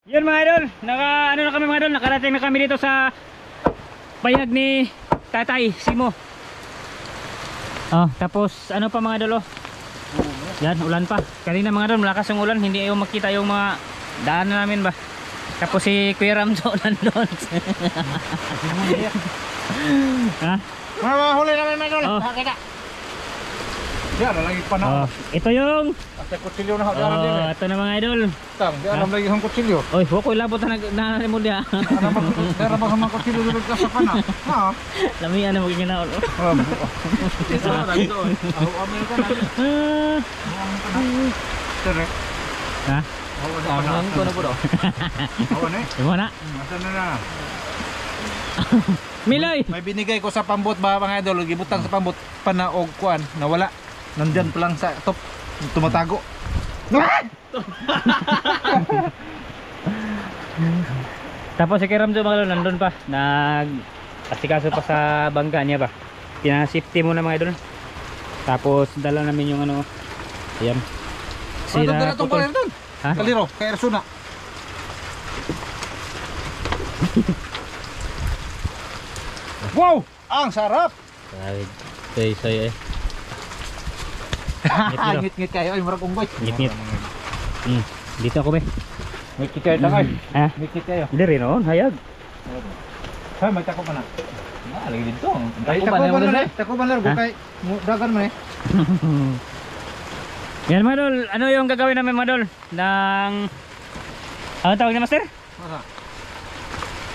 Yun mga idol, ano na kami mga idol, nakarating na kami dito sa bayag ni Tatay Simo. Oh, tapos ano pa mga idol, oh. Yan, ulan pa. Kanina mga idol, malakas yung ulan, hindi ayaw makita yung mga daan na namin ba. Tapos si Kuya Ramzo nandun. Ha? Mahuli namin mga idol. Oh. Nakakita. Diyan, lagi pa na. Oh, ito yung Ate kutsilyo na daran din. ito na mga idol. Tang, di alam lagi ang kutsilyo. Oy, huwag ko ilabot na mo dia. Ano ba? Dara ba sa kutsilyo dito ka sa kana? Ha? Lamian na magiging naon. Ito na dito. Ako Amerika na. Tere. Ha? Ang ko na po do. Oo na. Imo na. Asan na? Miloy. May binigay ko sa pambot ba mga idol, gibutang sa pambot panaog kuan, nawala. Nandiyan pa lang sa top, tumatago. Tapos si Kiram mga idol nandun pa, asikaso pa sa bangka niya ba. Pinasafety muna mga idol. Tapos dala namin yung ano. Ayan. Ano dala tong kaliro doon? Ha? Kaliro, kay Ersuna. Wow! Ang sarap! Say eh. Ngit-ngit kayo, ay murag unggoy. Ngit-ngit. Dito ako be. Ngit-ngit kayo, takay. Ha? Ngit-ngit kayo. Hindi rin noon, hayag. Hay, magtako pa na. Lagi dito. Ay, tako ba na eh? Tako ba na, bukay. Dagan mo eh. Yan mga idol, ano yung gagawin namin mga idol? Ano tawag niya master?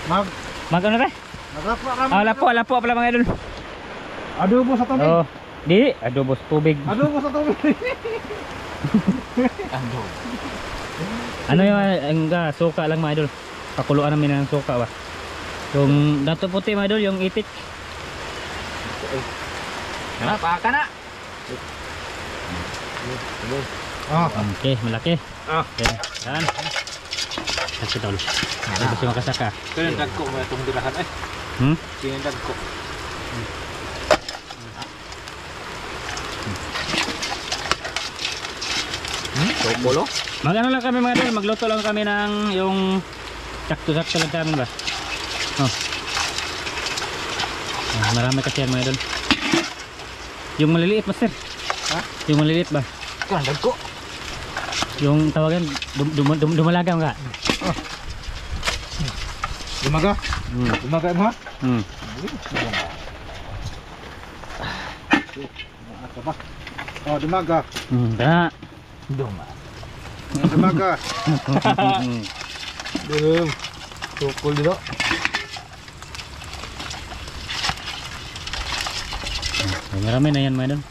Mag Ano tayo? nagrapa ka. Lapo pala mga idol. Adobo sa tubig. Oh, di, adobo sa tubig. Adobo sa tubig. Ano yung suka lang mga idol. Pakuluan namin ng suka ba. Yung dato puti mga idol, yung itik. Paka na. Okay, malaki. Okay, yan. Kasi tol. Ito si makasaka. Ito yung dagko mo itong dirahan eh. Ito yung dagko. Bolo? Magano lang kami mga idol, magluto lang kami ng yung sakto-sakto lang kami ba. Oh. Marami kasi yan mga idol. Yung maliliit master. Ha? Yung maliliit ba? Ito ang dagko. Yung tawagan dumalagang ka. Dumaga? Dumaga mo ha? Oh, dumaga. Da. Dumaga. Tukul dito. Marami na yan mga idol.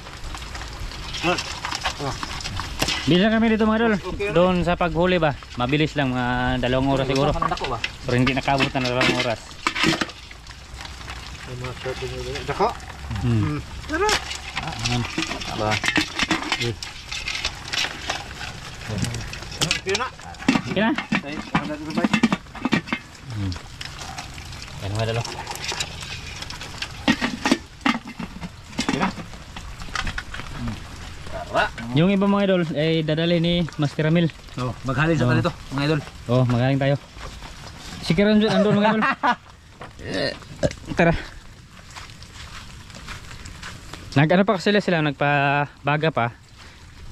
Bisa kami dito mga idol. Doon sa paghuli ba? Mabilis lang, mga 2 oras siguro. Pero hindi nakabot na 2 oras. Dako? Tara. Aba. Kaya na. Okay na? Yan mga idol. Yung iba mga idol ay dadali ni Master Ramil. Oh, maghalin sa dito, mga idol. Oh, magaling tayo. Si Kiran dyan, andun mga idol. Tara. Nag-ano pa kasi sila, nagpabaga pa.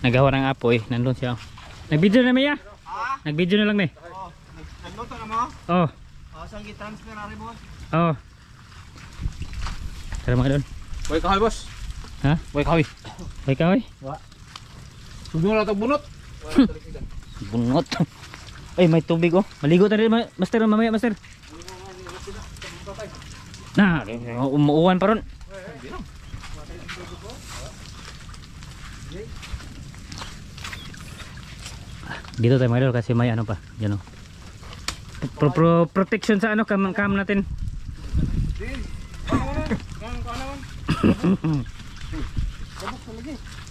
Nagawa ng apoy, nandun siya. Nag-video na Mia? Nag-video na lang May. Oh, nagluto na mo? Oh. Saan gi-transfer na rin boss? Oh. Tara mga idol. Boy kahoy boss. Ha? Boy kahoy. Hoy ka hoy. Subo na ito bunot. Bunot. Ay, may tubig oh. Maligo tayo master mamaya master. Na, umuuwan pa ron. Dito tayo mga idol kasi may ano pa. Yan oh. Protection sa ano cam natin.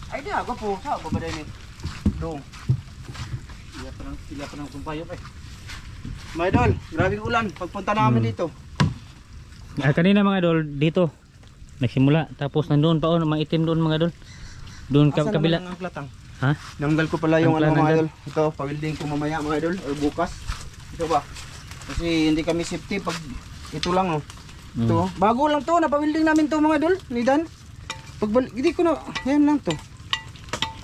Ay di ako po sa babaday ni dong. Iya pa nang sumpayop eh. Mga idol, grabing ulan pagpunta namin dito. Kanina mga idol dito nagsimula tapos nandoon pa oh maitim doon mga idol. Doon kabila. Ang platang. Ha? Nanggal ko pala yung Ang ano mga nanggal? idol. Ito, pa-welding ko mamaya mga idol or bukas. Ito ba? Kasi hindi kami safety pag ito lang oh. Mm. Ito, bago lang to, napawilding namin to mga idol, ni Dan. Pagbalik, hindi ko na, yan lang to.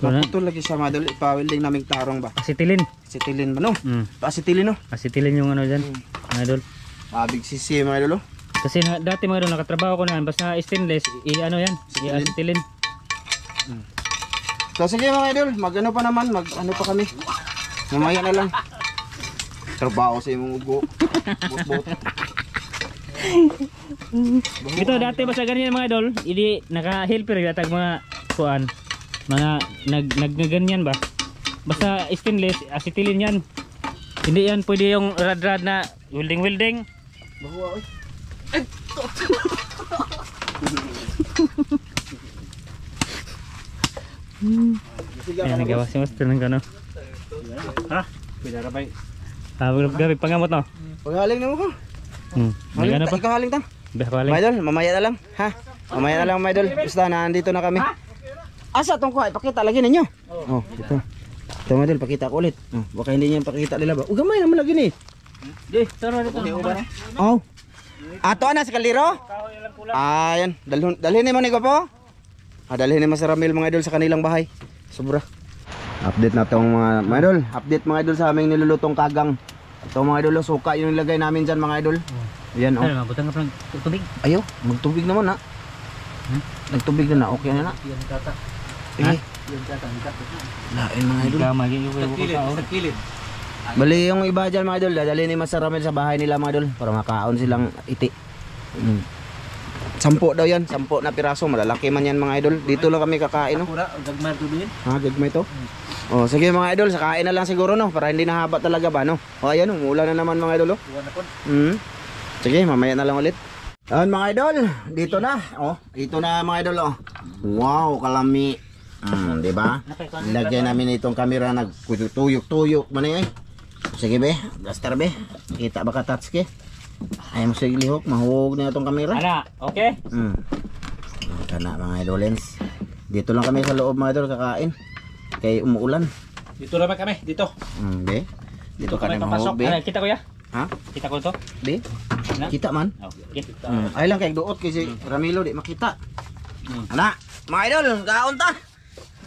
Wala. Naputol lagi sa mga idol, ipawilding namin tarong ba? Acetilin. Acetilin ba no? Mm. Acetilin no? Acetilin yung ano dyan, mga idol. Mabig sisi mga idol oh. Kasi dati mga idol, nakatrabaho ko na yan. Basta stainless, ano yan, i-acetilin. So sige mga idol, mag-ano pa naman, mag-ano pa kami. Mamaya na lang. Trabaho sa imong ugo. Bot-bot. Ito dati basta ganyan mga idol, hindi naka-helper yata mga kuan. Mga nagganyan ba? Basta stainless, acetilin yan. Hindi yan pwede yung rad-rad na welding. Bahuwa oy. Ayan, nagawa si Master ng gano. Ha? Pinarabay. Gabi pangamot no? Paghaling na mo ko. Nagano pa? Ikaw haling tang. Behwaling. Mga idol, mamaya na lang. Ha? Mamaya na lang mga idol. Basta nandito na kami. Asa tong kuha? Pakita lagi ninyo. Oh, ito. Ito mga idol, pakita ko ulit. Oh, baka hindi niyo pakita nila ba? Gamay naman lagi ni. Di, tara dito. Oh. Ato na sa kaliro? Ayan, dalhin ni mo ni Gopo. Dalhin ni Master Ramil mga idol sa kanilang bahay. Sobra. Update na tong mga idol. Update mga idol sa aming nilulutong kagang. Ito mga idol, suka yung nilagay namin dyan mga idol. Ayan oh. Ano, mabutang ka pa ng tubig? Ayaw, magtubig naman ha. Nagtubig na okay na na. Eh, lain mga idol. Kamagi yung kilid. Bali yung iba dyan mga idol, dadali ni Master Ramil sa bahay nila mga idol para makaon silang iti. 10 daw yan, 10 na piraso, malalaki man yan mga idol. Dito lang kami kakain no. Gagmay to din. Ha, gagmay to. Oh, sige mga idol, sakain na lang siguro no para hindi nahaba talaga ba no. O ayan, umulan na naman mga idol oh. Sige, mamaya na lang ulit. Ayan mga idol, dito na. Oh, ito na mga idol oh. Wow, kalami. Di ba? Lagyan namin itong camera nagtuyok-tuyok man eh. Sige be, blaster be. Kita ba ka touch ke? Ay mo sige lihok, mahuwag na itong camera. Ana, okay? Ito na mga idolens. Dito lang kami sa loob mga idol kakain. Kay umuulan. Dito naman kami, dito. Be. Dito ka na mahuwag be. Kita ko ya? Ha? Kita ko to? Be? Kita man. Okay. Ay lang kay duot kasi Ramilo di makita. Ana, mga idol, gaon ta.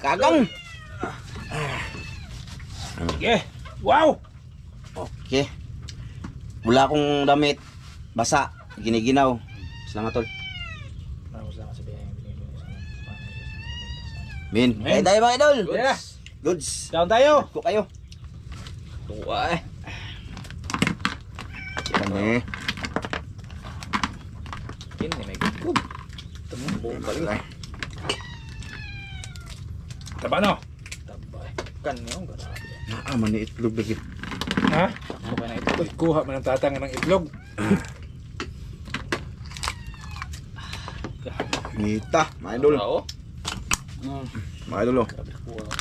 Kagang. Okay. Wow! Okay. Wala akong damit. Basa. Giniginaw. Salamat tol. Min. Ay tayo mga idol. Goods. Down tayo. Ko kayo. Tuwa eh. Kani. Ini may good. Tumubong balik. Taba no? Taba eh. Kan yung grabe. Man ni itlog lagi. Ha? Kuha man ang tatang ng itlog. Nita, mga idol. Mga idol oh.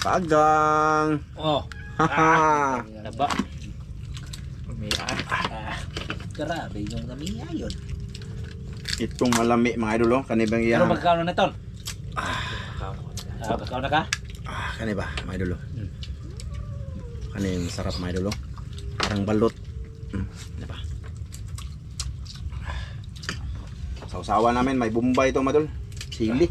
Kagang. Oh. Haha. Taba. Grabe yung namiya yun. Itong malami mga idol oh. Kani bang Pero iyan? magkano na ton? Magkano na ka? Kani ba mga idol oh. Kani masarap mga idol oh. Parang balot. Diba? Sausawa namin may bumbay ito mga idol. Sili.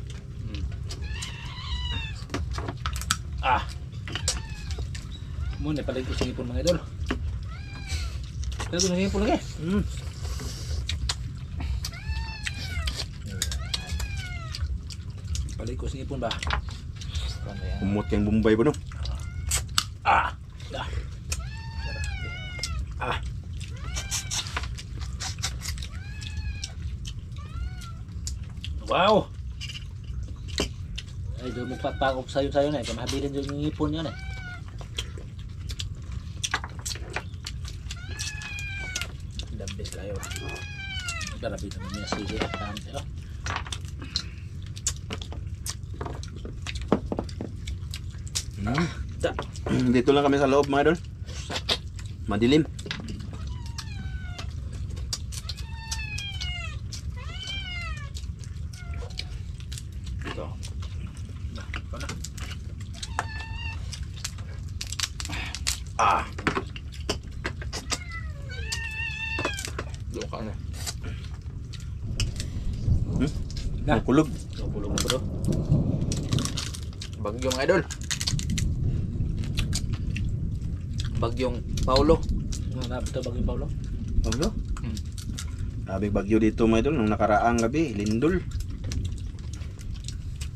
Muna pala ko singipon mga idol. Pero ko nangipon lagi. Balik ko singipon ba? Umot yung bumbay ba no? Wow! Ay, doon magpapakop sa'yo na eh. Kamahabilin doon yung ngipon yun eh. Dambis kayo. Grabe naman niya sige at tante. Dito lang kami sa loob mga idol. Madilim. Ito. Mukha na. Na, kulog. Napulong na bro. Bagyong idol. Bagyong Paulo. Ito bagyong Paulo. Ano? Sabi bagyo dito mga idol nung nakaraang gabi, lindol.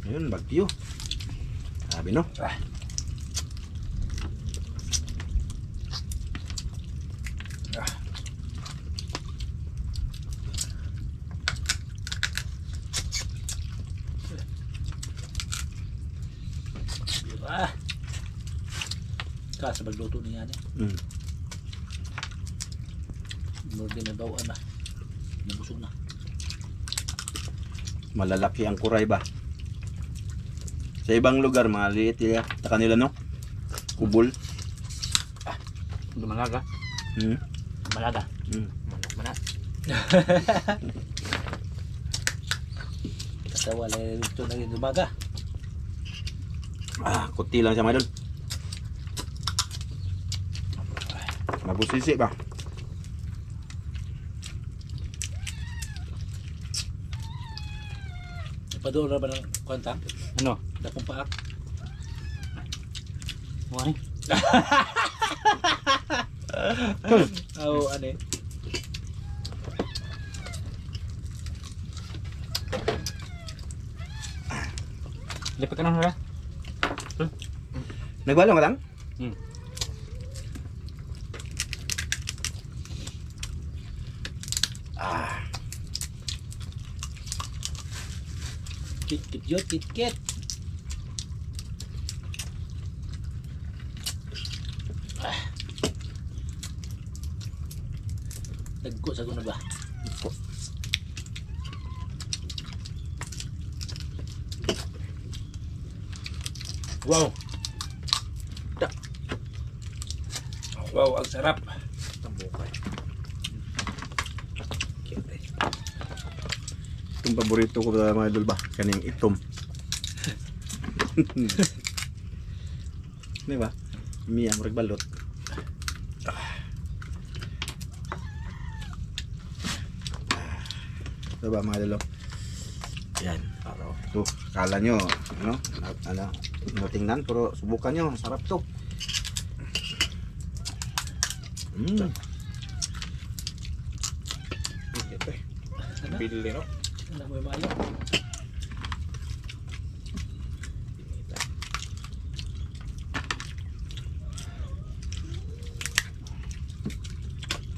Ayun, bagyo. Sabi no. Ah. Kasa magluto niya yan. Murdi na bawaan na. Nabusog na. Malalaki ang kuray ba? Sa ibang lugar, maliit yan. Sa kanila no? Kubol. Lumalaga. Malaga. Mana. Katawa lang ito na rin lumaga. Kuti lang siya mga idol. Mabusisi ba? Ipadoon na ba ng kontak? Ano? Dakong paak? Wari. Oo, ano eh. Lipat ka na hara. Nagbalong ka lang? Kit yun, kit. Nagko sa guna ba? Wow. Wow, ang sarap. Tambukay. Itong paborito ko sa mga idol ba? Kaning itom. Di ba? Miya, murag balot. Diba mga idol? Yan. Ito, kala nyo, ano, tingnan, pero subukan nyo, sarap to. Bili no? Ano mo yung mayo?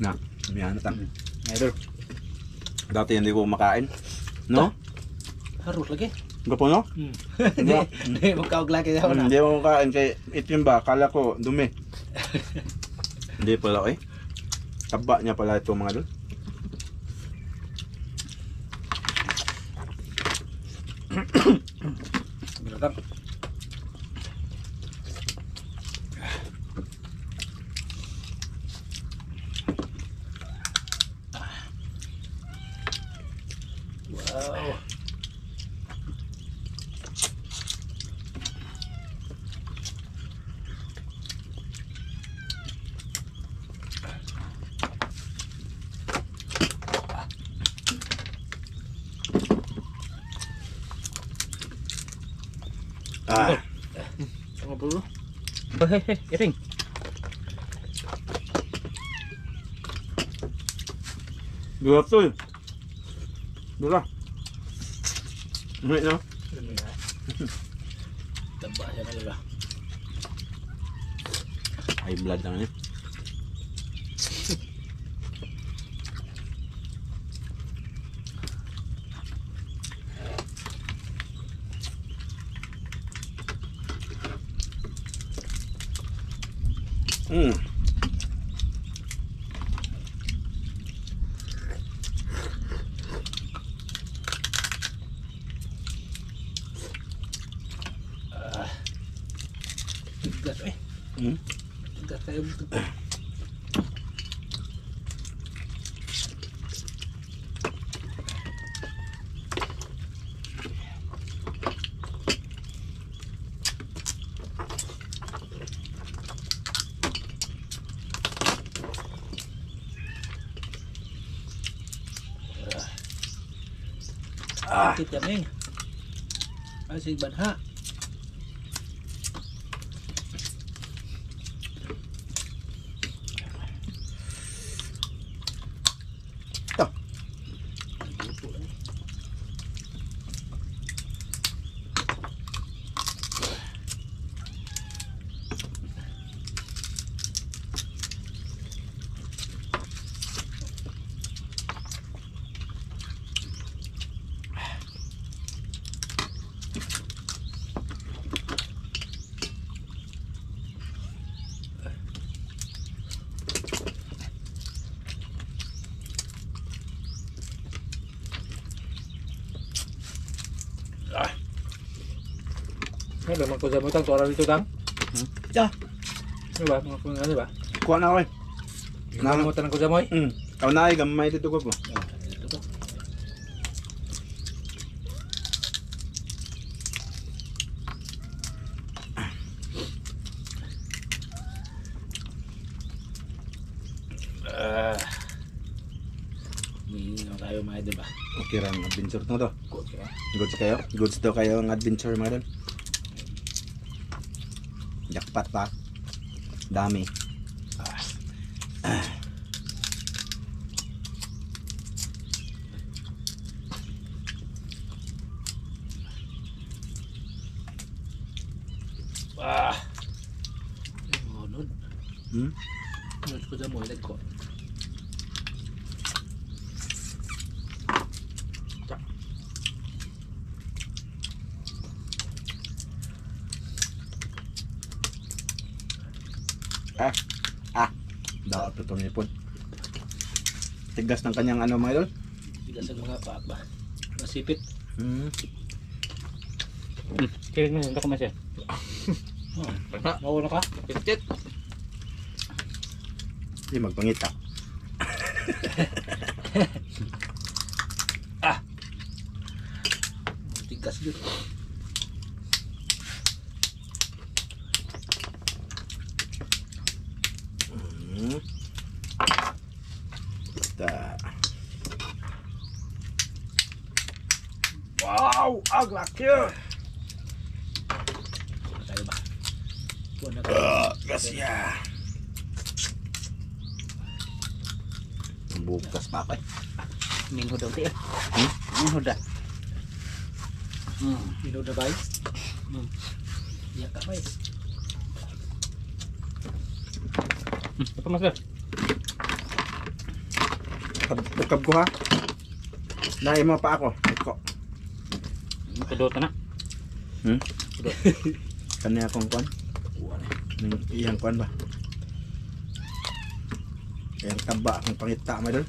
Na, miya na tang. Idol. Dati hindi ko makain. No? Harus lagi. Gapo no? Hindi, magkaog lagi daw na. Hindi mo makain kay itim ba? Kala ko dumi. Hindi pala eh. Taba niya pala ito mga idol. Bilatang. Wow. Sama dulu. Hehehe, iring. Dua tuh. Dua. Wait no. Tebak siya na nila. High blood lang eh. Gas eh. Gas tayo. Sakit kami. Ay, si Banha. Ito. Ano ba, magkusa mo tang, tora dito tang? Ya. Ano ba, mga kung ano ba? Kuha na ako eh. Nang mo tanang kusa mo eh? Ako na ay gamay dito ko po. Ito to. Hindi na tayo mga idol ba? Okay ram adventure to. Good ka. Goods kayo? Goods daw kayo ang adventure mga idol. Jackpot pa. Dami. Ngunod. Hmm? Ngunod ko sa mo, ilag ko. Dapat ito nipon. Tigas ng kanyang ano mga idol. Bigas ang mga paak ba? Masipit. Kaya mo, hindi ko masya. Mawala ka? Pitit. Hindi magpangita. Tigas yun. Ta. Wow, aglak yun. Tayo ba? Buwan na ka. Gasya. Bukas pa ako eh. Minho daw tiya. Minho da. Minod na ba eh? Iyak ka ba eh? Ito master. Tukab ko ha. Dahil mo pa ako. Iko. Tudot na. Kanya akong kwan. Iyang kwan ba? Iyang taba akong pangita mo doon.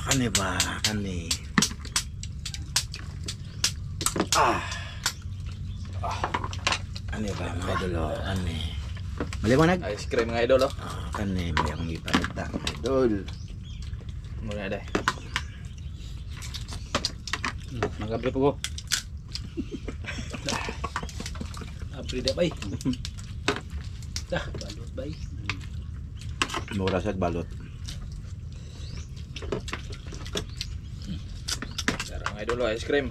Kani ba? Kani. Kani ba mga idol? Kani. Maliwanag? Ice cream mga idol oh. Kani may akong ipangita mga idol. Muna deh. Magabi po ko. Abri dah bay. Dah balut bay. Mura sa balot. Sarang mga idol ice cream.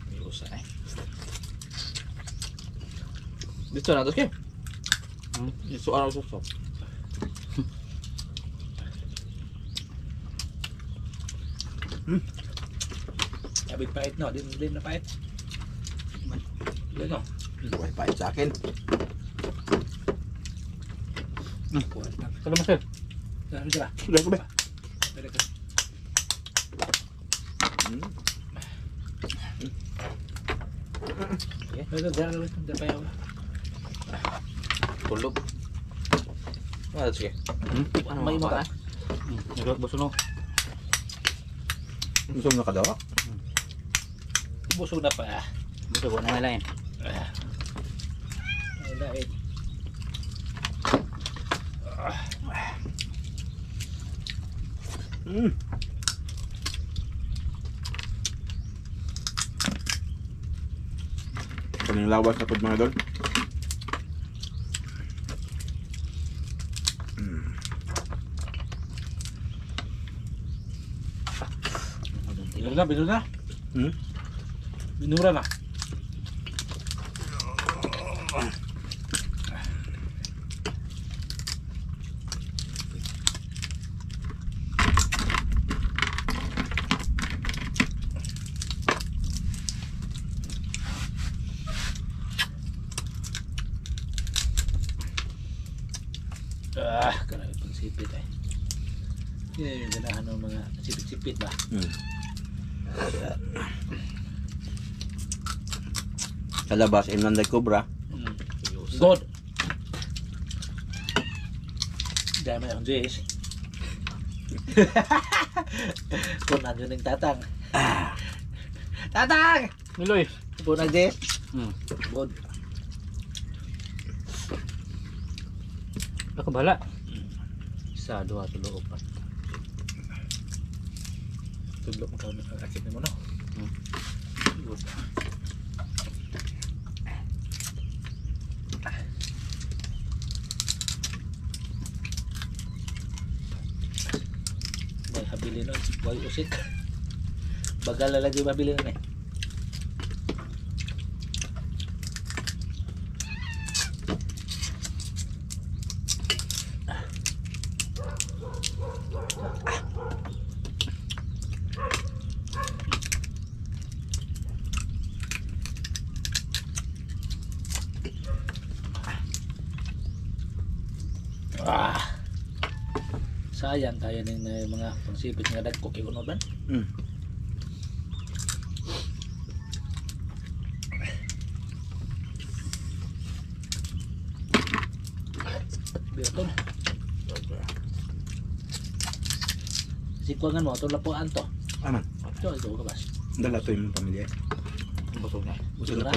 May usa eh. Dito na to ske. Isu ano susok. Sabi pahit no, din na pahit. Yan no. Buhay pa sa akin. Salam master. Sabi sila. Sudah ko ba? Balik ka. Ito dyan pa yaw. Tulog. Ano sige? Ano may mata? Nagawag baso no. Gusto mo nakadawa? Busog na pa. Baso ko na ngalain. Lain. Kaming lawas na pod mga idol. Binura na. Hmm? Binura na. Karami pang sipit eh. Yan yung ganahan ng mga sipit-sipit ba? Sa labas, Inland Cobra. God! Dami akong Jace. Punan yun ng tatang. Tatang! Niloy. Punan Jace. God. Ako bahala. Isa, dua, tulo, upat. Tudlo mo ka ng asin mo no? Good. May habili nun. Boy usik. Bagal na lagi mabili nun eh. Sayang tayo ng mga pangsipit nga dagko kay kuno ban. Biton. Sikwangan mo to lapuan to. Aman. Jo ito ka bas. Dala to yung pamilya. Busog na. Busog na.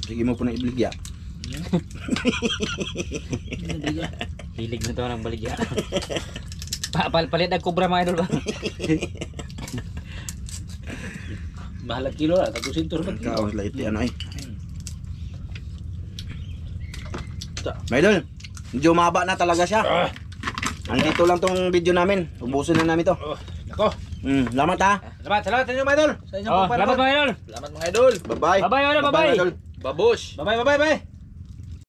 Sige mo po na ibligya. Hilig na to ng baligya. Palit ang kubra mga idol ba? Mahal ang kilo na, tagusintor ba kilo? Kaos light ano eh. May idol, medyo mahaba na talaga siya. Andito lang tong video namin. Ubusin na namin to. Nako. Salamat ha. Salamat sa inyo mga idol. Sa inyong Salamat mga idol. Salamat mga idol. Bye-bye. Bye-bye, idol. Bye-bye. idol. Babush. Bye bye.